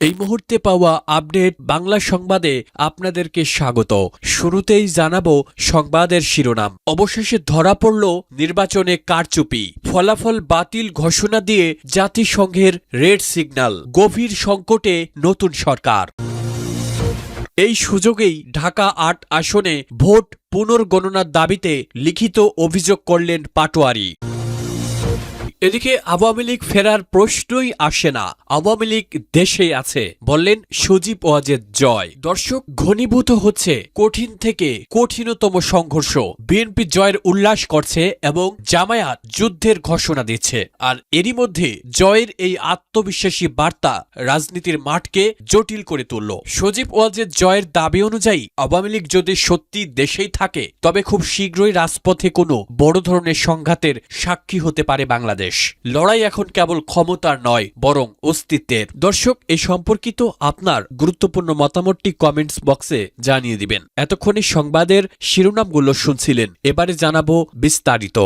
এই মুহূর্তে পাওয়া আপডেট বাংলা সংবাদে আপনাদেরকে স্বাগত। শুরুতেই জানাবো সংবাদের শিরোনাম। অবশেষে ধরা পড়ল নির্বাচনে কারচুপি, ফলাফল বাতিল ঘোষণা দিয়ে জাতিসংঘের রেড সিগন্যাল, গভীর সংকটে নতুন সরকার। এই সুযোগেই ঢাকা ৮ আসনে ভোট পুনর্গণনার দাবিতে লিখিত অভিযোগ করলেন পাটোয়ারি। এদিকে আওয়ামী লীগ ফেরার প্রশ্নই আসে না, আওয়ামী লীগ দেশেই আছে বললেন সজীব ওয়াজেদ জয়। দর্শক, ঘনীভূত হচ্ছে কঠিন থেকে কঠিনতম সংঘর্ষ। বিএনপি জয়ের উল্লাস করছে এবং জামায়াত যুদ্ধের ঘোষণা দিচ্ছে। আর এরই মধ্যে জয়ের এই আত্মবিশ্বাসী বার্তা রাজনীতির মাঠকে জটিল করে তুলল। সজীব ওয়াজেদ জয়ের দাবি অনুযায়ী আওয়ামী লীগ যদি সত্যি দেশেই থাকে তবে খুব শীঘ্রই রাজপথে কোনো বড় ধরনের সংঘাতের সাক্ষী হতে পারে বাংলাদেশ। লড়াই এখন কেবল ক্ষমতার নয়, বরং অস্তিত্বের। দর্শক, এ সম্পর্কিত আপনার গুরুত্বপূর্ণ মতামতটি কমেন্টস বক্সে জানিয়ে দিবেন। এতক্ষণে সংবাদের শিরোনামগুলো শুনছিলেন, এবারে জানাবো বিস্তারিত।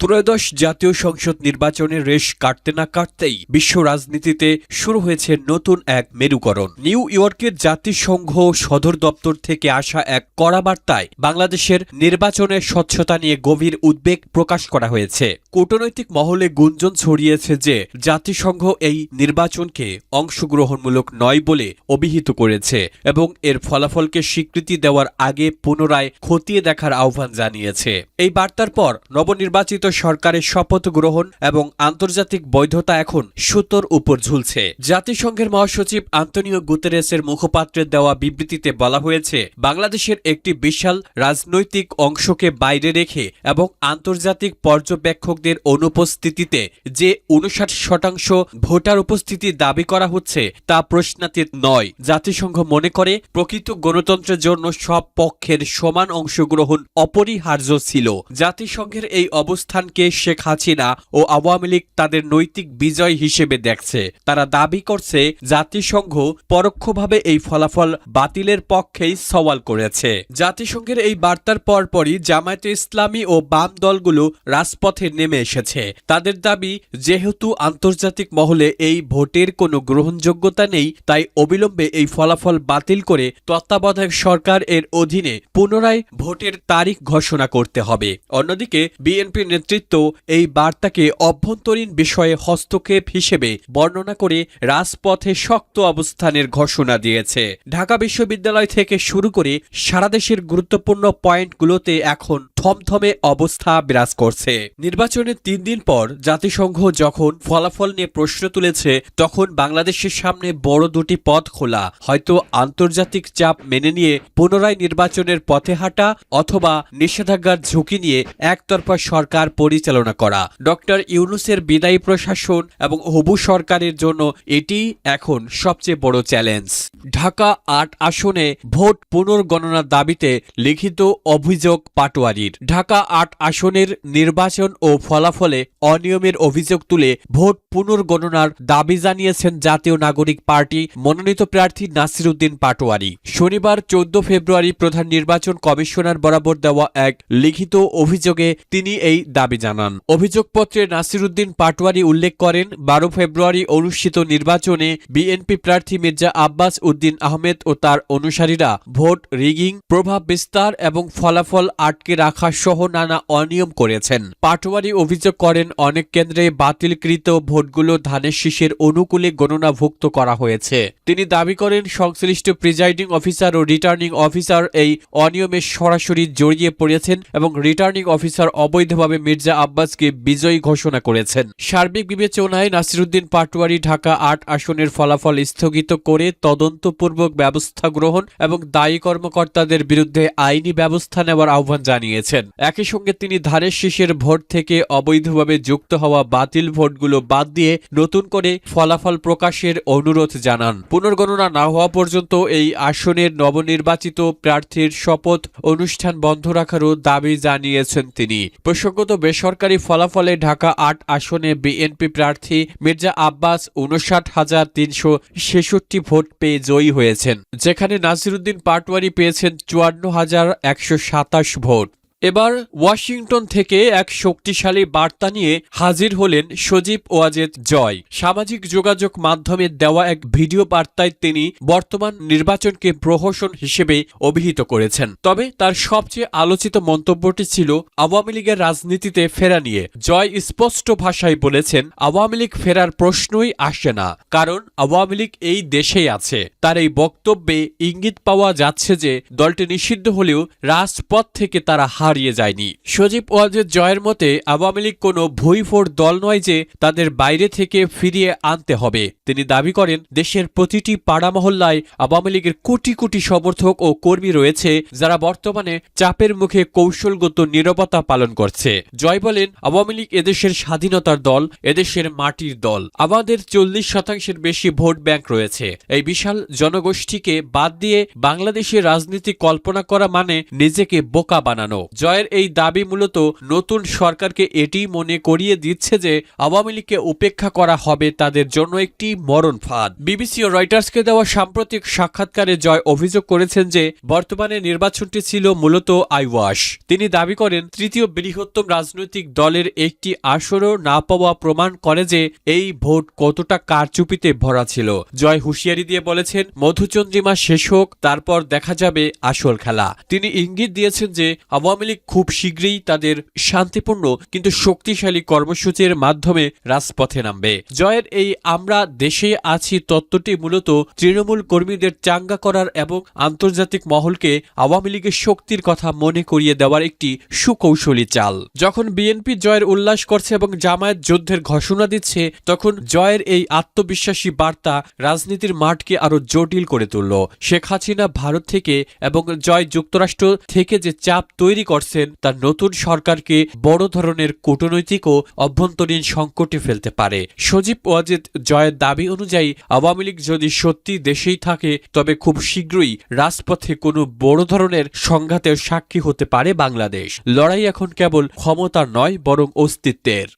ত্রয়োদশ জাতীয় সংসদ নির্বাচনের রেশ কাটতে না কাটতেই বিশ্ব রাজনীতিতে শুরু হয়েছে নতুন এক মেরুকরণ। নিউ ইয়র্কের জাতিসংঘ সদর দপ্তর থেকে আসা এক কড়া বার্তায় বাংলাদেশের নির্বাচনের স্বচ্ছতা নিয়ে গভীর উদ্বেগ প্রকাশ করা হয়েছে। কূটনৈতিক মহলে গুঞ্জন ছড়িয়েছে যে জাতিসংঘ এই নির্বাচনকে অংশগ্রহণমূলক নয় বলে অভিহিত করেছে এবং এর ফলাফলকে স্বীকৃতি দেওয়ার আগে পুনরায় খতিয়ে দেখার আহ্বান জানিয়েছে। এই বার্তার পর নবনির্বাচিত সরকারের শপথ গ্রহণ এবং আন্তর্জাতিক বৈধতা এখন সুতোর উপর ঝুলছে। জাতিসংঘের মহাসচিব আন্তোনিও গুতেরেসের মুখপাত্রের দেওয়া বিবৃতিতে বলা হয়েছে, বাংলাদেশের একটি বিশাল রাজনৈতিক অংশকে বাইরে রেখে এবং আন্তর্জাতিক পর্যবেক্ষকদের অনুপস্থিতিতে যে ৫৯% ভোটার উপস্থিতি দাবি করা হচ্ছে তা প্রশ্নাতীত নয়। জাতিসংঘ মনে করে প্রকৃত গণতন্ত্রের জন্য সব পক্ষের সমান অংশগ্রহণ অপরিহার্য ছিল। জাতিসংঘের এই অবস্থানকে শেখ হাসিনা ও আওয়ামী লীগ তাদের নৈতিক বিজয় হিসেবে দেখছে। তারা দাবি করছে জাতিসংঘ পরোক্ষভাবে এই ফলাফল বাতিলের পক্ষেই সওয়াল করেছে। জাতিসংঘের এই বার্তার পরপরই জামায়াতে ইসলামী ও বাম দলগুলো রাজপথে নেমে এসেছে। তাদের দাবি, যেহেতু আন্তর্জাতিক মহলে এই ভোটের কোনো গ্রহণযোগ্যতা নেই, তাই অবিলম্বে এই ফলাফল বাতিল করে তত্ত্বাবধায়ক সরকার এর অধীনে পুনরায় ভোটের তারিখ ঘোষণা করতে হবে। অন্যদিকে বিএনপির নেতৃত্ব এই বার্তাকে অভ্যন্তরীণ বিষয়ে হস্তক্ষেপ হিসেবে বর্ণনা করে রাজপথে শক্ত অবস্থানের ঘোষণা দিয়েছে। ঢাকা বিশ্ববিদ্যালয় থেকে শুরু করে সারা দেশের গুরুত্বপূর্ণ পয়েন্টগুলোতে এখন থমথমে অবস্থা বিরাজ করছে। নির্বাচনের ৩ দিন পর জাতিসংঘ যখন ফলাফল নিয়ে প্রশ্ন তুলেছে, তখন বাংলাদেশের সামনে বড় দুটি পথ খোলা। হয়তো আন্তর্জাতিক চাপ মেনে নিয়ে পুনরায় নির্বাচনের পথে হাঁটা, অথবা নিষেধাজ্ঞার ঝুঁকি নিয়ে একতরফা সরকার পরিচালনা করা। ডক্টর ইউনূসের বিদায়ী প্রশাসন এবং হবু সরকারের জন্য এটি এখন সবচেয়ে বড় চ্যালেঞ্জ। ঢাকা ৮ আসনে ভোট পুনর্গণনার দাবিতে লিখিত অভিযোগ পাটোয়ারির। ঢাকা ৮ আসনের নির্বাচন ও ফলাফলে অনিয়মের অভিযোগ তুলে ভোট পুনর্গণনার দাবি জানিয়েছেন জাতীয় নাগরিক পার্টি মনোনীত প্রার্থী নাসির উদ্দিন পাটোয়ারি। শনিবার ১৪ ফেব্রুয়ারি প্রধান নির্বাচন কমিশনার বরাবর দেওয়া এক লিখিত অভিযোগে তিনি এই দাবি জানান। অভিযোগপত্রে নাসির উদ্দিন পাটোয়ারি উল্লেখ করেন, ১২ ফেব্রুয়ারি অনুষ্ঠিত নির্বাচনে বিএনপি প্রার্থী মির্জা আব্বাস উদ্দিন আহমেদ ও তার অনুসারীরা ভোট রিগিং, প্রভাব বিস্তার এবং ফলাফল আটকে রাখা সহ নানা অনিয়ম করেছেন। পাটোয়ারি অভিযোগ করেন, অনেক কেন্দ্রে বাতিলকৃত ভোটগুলো ধানের শীষের অনুকূলে গণনাভুক্ত করা হয়েছে। তিনি দাবি করেন, সংশ্লিষ্ট প্রিজাইডিং অফিসার ও রিটার্নিং অফিসার এই অনিয়মে সরাসরি জড়িয়ে পড়েছেন এবং রিটার্নিং অফিসার অবৈধভাবে মির্জা আব্বাসকে বিজয়ী ঘোষণা করেছেন। সার্বিক বিবেচনায় নাসির উদ্দিন পাটোয়ারি ঢাকা ৮ আসনের ফলাফল স্থগিত করে তদন্তপূর্বক ব্যবস্থা গ্রহণ এবং দায়ী কর্মকর্তাদের বিরুদ্ধে আইনি ব্যবস্থা নেওয়ার আহ্বান জানিয়েছেন। একই সঙ্গে তিনি ধানের শীষের ভোট থেকে অবৈধভাবে যুক্ত হওয়া বাতিল ভোটগুলো বাদ দিয়ে নতুন করে ফলাফল প্রকাশের অনুরোধ জানান। পুনর্গণনা না হওয়া পর্যন্ত এই আসনের নবনির্বাচিত প্রার্থীর শপথ অনুষ্ঠান বন্ধ রাখারও দাবি জানিয়েছেন তিনি। প্রসঙ্গত, বেসরকারি ফলাফলে ঢাকা ৮ আসনে বিএনপি প্রার্থী মির্জা আব্বাস ৫৯,৩৬৬ ভোট পেয়ে জয়ী হয়েছেন, যেখানে নাসির উদ্দিন পাটোয়ারি পেয়েছেন ৫৪,১২৭ ভোট। এবার ওয়াশিংটন থেকে এক শক্তিশালী বার্তা নিয়ে হাজির হলেন সজীব ওয়াজেদ জয়। সামাজিক যোগাযোগ মাধ্যমে দেওয়া এক ভিডিও বার্তায় তিনি বর্তমান নির্বাচনকে প্রহসন হিসেবে অভিহিত করেছেন। তবে তার সবচেয়ে আলোচিত মন্তব্যটি ছিল আওয়ামী লীগের রাজনীতিতে ফেরা নিয়ে। জয় স্পষ্ট ভাষায় বলেছেন, আওয়ামী লীগ ফেরার প্রশ্নই আসে না, কারণ আওয়ামী লীগ এই দেশেই আছে। তার এই বক্তব্যে ইঙ্গিত পাওয়া যাচ্ছে যে দলটি নিষিদ্ধ হলেও রাজপথ থেকে তারা হারিয়ে যায়নি। সজীব ওয়াজেদ জয়ের মতে আওয়ামী লীগ কোনো ভুইফোড় দল নয় যে তাদের বাইরে থেকে ফিরিয়ে আনতে হবে। তিনি দাবি করেন, দেশের প্রতিটি পাড়া মহল্লায় আওয়ামী লীগের কোটি কোটি সমর্থক ও কর্মী রয়েছে, যারা বর্তমানে চাপের মুখে কৌশলগত নীরবতা পালন করছে। জয় বলেন, আওয়ামী লীগ এদেশের স্বাধীনতার দল, এদেশের মাটির দল। আমাদের 40% বেশি ভোট ব্যাংক রয়েছে। এই বিশাল জনগোষ্ঠীকে বাদ দিয়ে বাংলাদেশের রাজনীতি কল্পনা করা মানে নিজেকে বোকা বানানো। জয়ের এই দাবি মূলত নতুন সরকারকে এটি মনে করিয়ে দিচ্ছে যে আওয়ামী লীগকে উপেক্ষা করা হবে তাদের জন্য একটি মরণ ফাঁদ। বিবিসি ও রয়টার্সকে দেওয়া সাম্প্রতিক সাক্ষাৎকারে জয় অভিযোগ করেছেন যে বর্তমানে নির্বাচনটি ছিল মূলত আইওয়াশ। তিনি দাবি করেন, তৃতীয় বৃহত্তম রাজনৈতিক দলের একটি আসরও না পাওয়া প্রমাণ করে যে এই ভোট কতটা কারচুপিতে ভরা ছিল। জয় হুঁশিয়ারি দিয়ে বলেছেন, মধুচন্দ্রিমা শেষ হোক, তারপর দেখা যাবে আসল খেলা। তিনি ইঙ্গিত দিয়েছেন যে আওয়ামী লীগ খুব শীঘ্রই তাদের শান্তিপূর্ণ কিন্তু শক্তিশালী কর্মসূচির মাধ্যমে রাজপথে নামবে। জয়ের এই আমরা দেশে আছি তত্ত্বটি মূলত তৃণমূল কর্মীদের চাঙ্গা করার এবং আন্তর্জাতিক মহলকে আওয়ামী লীগের শক্তির কথা মনে করিয়ে দেওয়ার একটি সুকৌশলী চাল। যখন বিএনপি জয়ের উল্লাস করছে এবং জামায়াত যুদ্ধের ঘোষণা দিচ্ছে, তখন জয়ের এই আত্মবিশ্বাসী বার্তা রাজনীতির মাঠকে আরো জটিল করে তুলল। শেখ হাসিনা ভারত থেকে এবং জয় যুক্তরাষ্ট্র থেকে যে চাপ তৈরি করছেন, তা নতুন সরকারকে বড় ধরনের কূটনৈতিক ও অভ্যন্তরীণ সংকটে ফেলতে পারে। সজীব ওয়াজেদ জয়ের দাবি অনুযায়ী আওয়ামী লীগ যদি সত্যি দেশেই থাকে, তবে খুব শীঘ্রই রাজপথে কোনো বড় ধরনের সংঘাতের সাক্ষী হতে পারে বাংলাদেশ। লড়াই এখন কেবল ক্ষমতার নয়, বরং অস্তিত্বের।